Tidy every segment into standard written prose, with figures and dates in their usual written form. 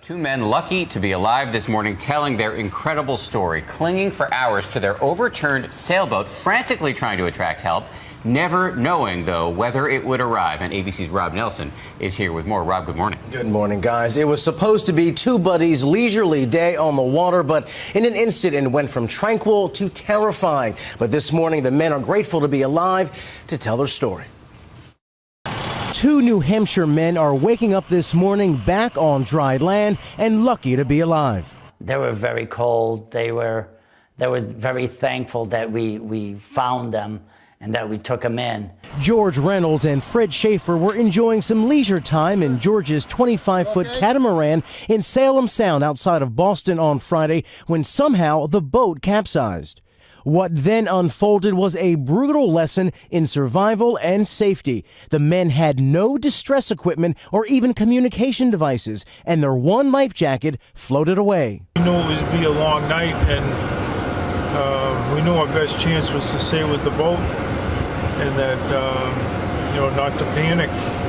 Two men lucky to be alive this morning telling their incredible story, clinging for hours to their overturned sailboat, frantically trying to attract help, never knowing, though, whether it would arrive. And ABC's Rob Nelson is here with more. Rob, good morning. Good morning, guys. It was supposed to be two buddies' leisurely day on the water, but in an instant it went from tranquil to terrifying. But this morning, the men are grateful to be alive to tell their story. Two New Hampshire men are waking up this morning back on dry land and lucky to be alive. They were very cold. They were very thankful that we found them and that we took them in. George Reynolds and Fred Schaefer were enjoying some leisure time in George's 25-foot catamaran in Salem Sound outside of Boston on Friday when somehow the boat capsized. What then unfolded was a brutal lesson in survival and safety. The men had no distress equipment or even communication devices, and their one life jacket floated away. We knew it would be a long night, and we knew our best chance was to stay with the boat and that, not to panic.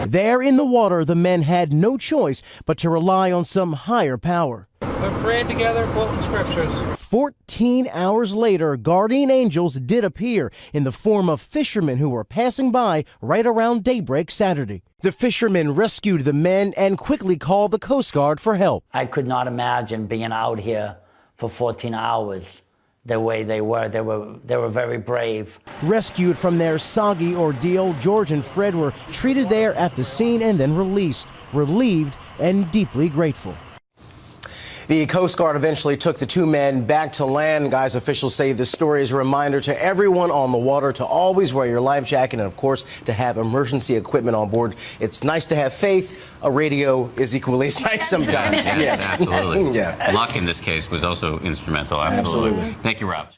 There in the water, the men had no choice but to rely on some higher power. We're praying together, quoting scriptures. 14 hours later, guardian angels did appear in the form of fishermen who were passing by right around daybreak Saturday. The fishermen rescued the men and quickly called the Coast Guard for help. I could not imagine being out here for 14 hours the way they were. They were very brave. Rescued from their soggy ordeal, George and Fred were treated there at the scene and then released, relieved and deeply grateful. The Coast Guard eventually took the two men back to land. Guys, officials say this story is a reminder to everyone on the water to always wear your life jacket and, of course, to have emergency equipment on board. It's nice to have faith. A radio is equally as nice sometimes. Yes, absolutely. Yeah. Luck in this case was also instrumental. Absolutely. Thank you, Rob.